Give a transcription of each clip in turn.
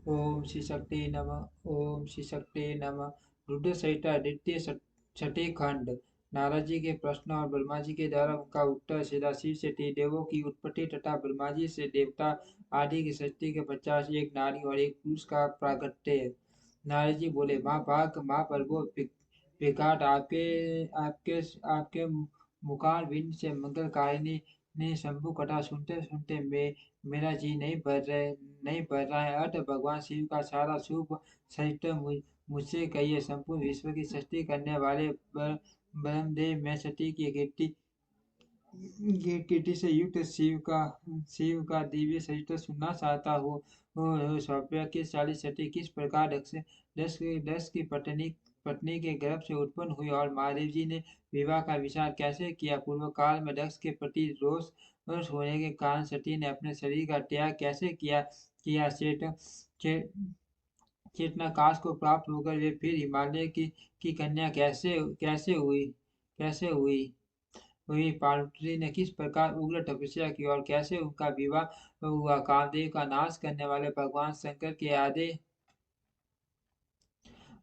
ओम श्री शक्ति नमः। ओम श्री शक्ति नमः। रुद्र संहिता द्वितीय छठे खंड। नारद जी के प्रश्न और ब्रह्मा जी के द्वारा उनका उत्तर। सदाशिव से देवों की उत्पत्ति तथा ब्रह्मा जी से देवता आदि की सृष्टि के पश्चात एक नारी और एक पुरुष का प्रागट्य। नारद जी बोले, माँ भाग माँ प्रभु विकट आपके आपके आपके मुखारविंद से मंगलकारिणी ने शंभु कथा सुनते सुनते मेरा जी नहीं बढ़ रहा है। अतः भगवान शिव का सारा शुभ चरित्र मुझसे कहिए। संपूर्ण विश्व की सृष्टि करने वाले ब्रह्मदेव मैं सती की कीर्ति से युक्त शिव का दिव्य चरित्र सुनना चाहता हूँ। सौभाग्यशाली किस प्रकार दस की पत्नी के गर्भ से उत्पन्न हुई और महादेव जी ने विवाह का विचार कैसे किया। पूर्व काल में दक्ष के प्रति रोष होने के कारण सती ने अपने शरीर का त्याग कैसे किया किया चेतनाकाश को प्राप्त होकर वे फिर हिमालय की कन्या कैसे हुई हुई। पार्वती ने किस प्रकार उग्र तपस्या की और कैसे उनका विवाह हुआ। कामदेव का नाश करने वाले भगवान शंकर के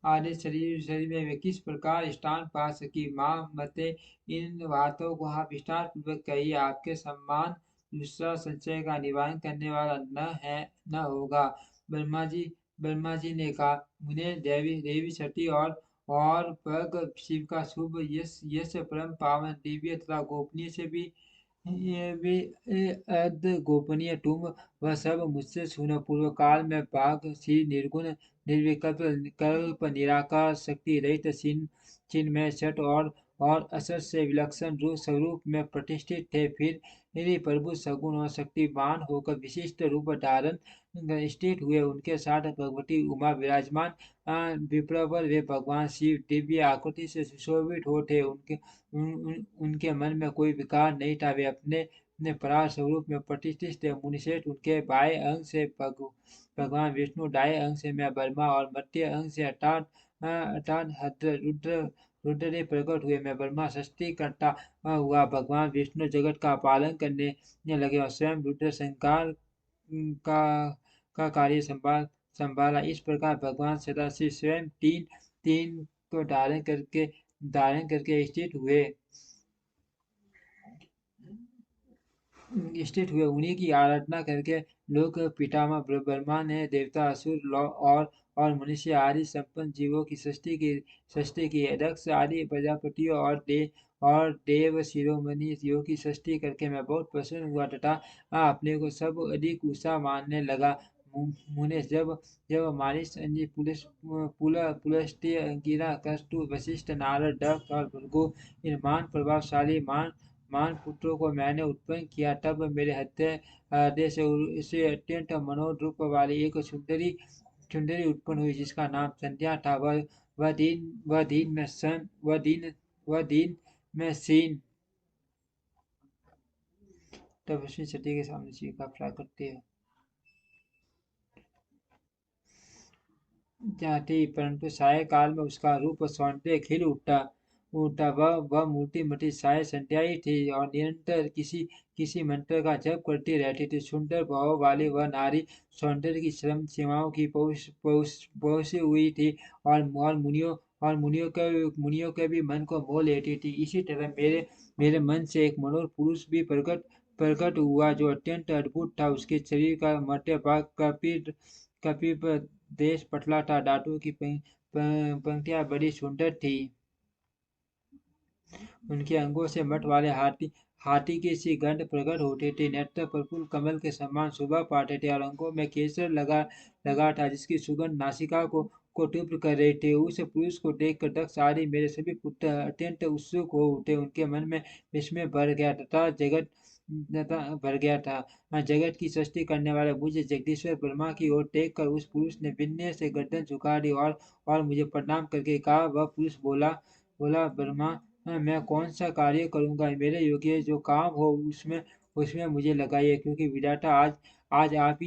आधे शरीर में वे किस प्रकार स्थान पा सकी। माँ मते इन बातों को आप विस्तार पूर्वक कहिए। आपके सम्मान दूसरा संशय का निवारण करने वाला न होगा। ब्रह्मा जी ब्रह्मा जी ने कहा, मुने देवी देवी सती और पग शिव का शुभ यश यश परम पावन दिव्य तथा गोपनीय से भी ये भी अद गोपनीय तुम वह सब मुझसे सुनो। पूर्व काल में बाघ श्री निर्गुण निर्विकल्प कल्प निराकार शक्ति रहित चिन्मय छठ और असत से विलक्षण रूप स्वरूप में प्रतिष्ठित थे। फिर मेरे प्रभु सगुण और शक्तिमान होकर विशिष्ट रूप धारण स्थित हुए। उनके साथ भगवती उमा विराजमान विप्रवर वे भगवान शिव दिव्य आकृति से सुशोभित होते। उनके मन में कोई विकार नहीं था। वे अपने परार स्वरूप में प्रतिष्ठित थे। मुनिश्रेष्ठ उनके बाएं अंग से भगवान विष्णु, दाएं अंग से मैं ब्रह्मा और मध्य अंग से अटान रुद्र ने प्रकट हुए। मैं ब्रह्मा सृष्टि करता हुआ भगवान विष्णु जगत का पालन करने लगे और स्वयं रुद्र संकार का का कार्य संभाला। इस प्रकार भगवान सदाशिव स्वयं तीन तीन को धारण करके स्थित हुए। उन्हीं की आराधना करके लोक पितामह ब्रह्मा ने देवता असुर और मनुष्य आदि संपन्न जीवों की सृष्टि की। दक्ष आदि प्रजापतियों और देव शिरोमणि जीवों की सृष्टि करके मैं बहुत प्रसन्न हुआ तथा अपने को सब अधिक ऊंचा मानने लगा। मुने जब जब मारिच, अंजि, पुलस्त्य, अंगिरा, कस्तु, वशिष्ठ, नारद, दक्ष और भृगु इन महान प्रभावशाली मान पुत्रों को मैंने उत्पन्न किया, तब मेरे हृदय से अत्यंत मनोहर रूप वाली एक सुंदरी सुंदरी उत्पन्न हुई जिसका नाम संध्या था। वह दिन में सीन तपस्वी सती के सामने शिव का प्राकट्य जाती, परंतु साय काल में उसका रूप सौंदर्य खिल उठा। वह मूर्तिमती साय संध्या ही थी और निरंतर किसी मंत्र का जप करती रहती थी। सुंदर भाव वाली वह नारी सौंदर्य की चरम सीमाओं की पहुंची हुई थी और मुनियों के भी मन को मोह लेती थी। इसी तरह मेरे मन से एक मनोहर पुरुष भी प्रकट हुआ जो अत्यंत अद्भुत था। उसके शरीर का मध्य भाग कपिप देश पतला था। दांतों की पंक्तियां बड़ी सुंदर थी। उनके अंगों से मठ वाले हाथी की सी गंध प्रकट होती थी। नेत्र प्रफुल्ल कमल के समान शोभा पाते थे और अंगों में केसर लगा था जिसकी सुगंध नासिका को तीव्र कर रही थी। उस पुरुष को देखकर दक्ष आदि मेरे सभी पुत्र अत्यंत उत्सुक हो उठे। उनके मन में विस्मय भर गया तथा जगत की सृष्टि करने वाले मुझे जगदीश्वर ब्रह्मा की ओर देखकर उस पुरुष ने विनय से गर्दन झुका दी और मुझे प्रणाम करके कहा। वह पुरुष बोला बोला ब्रह्मा, मैं कौन सा कार्य करूंगा। मेरे योग्य जो काम हो उसमें उसमें मुझे लगाइए, क्योंकि विधाता आज आप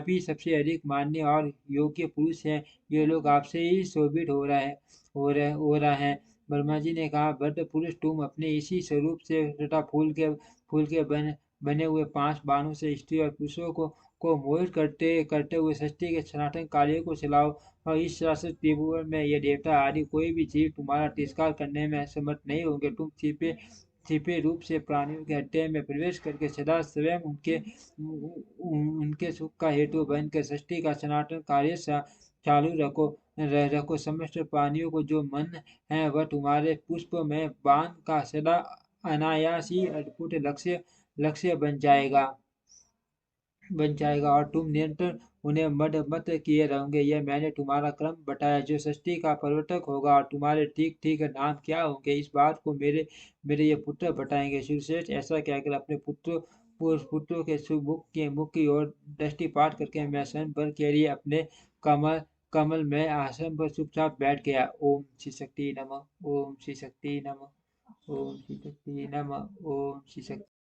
ही सबसे अधिक मान्य और योग्य पुरुष हैं। ये लोग आपसे ही शोभित हो रहा है। ब्रह्मा जी ने कहा, भद्र पुरुष, तुम अपने इसी स्वरूप से तथा फूल के बने हुए 5 बाणों से स्त्री और पुरुषों को मोहित करते करते हुए सृष्टि के सनातन कार्यों को चलाओ। और इस शाश्वत त्रिभुवन में ये देवता आदि कोई भी जीव तुम्हारा तिरस्कार करने में समर्थ नहीं होंगे। तुम छिपे छिपे रूप से प्राणियों के हृदय में प्रवेश करके सदा स्वयं उनके सुख का हेतु बनकर सृष्टि का सनातन कार्य चालू रखो। समस्त प्राणियों को जो मन है वह तुम्हारे पुष्प में बाण का सदा अनायास ही अद्भुत लक्ष्य लक्ष्य बन जाएगा और तुम निरंतर उन्हें मद मत किए रहोगे। यह मैंने तुम्हारा क्रम बताया जो सृष्टि का प्रवर्तक होगा। और तुम्हारे ठीक ठीक नाम क्या होंगे इस बात को मेरे मेरे ये पुत्र बताएंगे। सुरश्रेष्ठ ऐसा कहकर अपने पुत्रों के मुख की ओर दृष्टिपात करके मैं स्वयं वर के लिए अपने कमल कमल में आसन पर चुपचाप बैठ गया। ओम श्री शक्ति नमः। ओम श्री शक्ति नमः। ओम श्री शक्ति नमः। ओम श्री शक्ति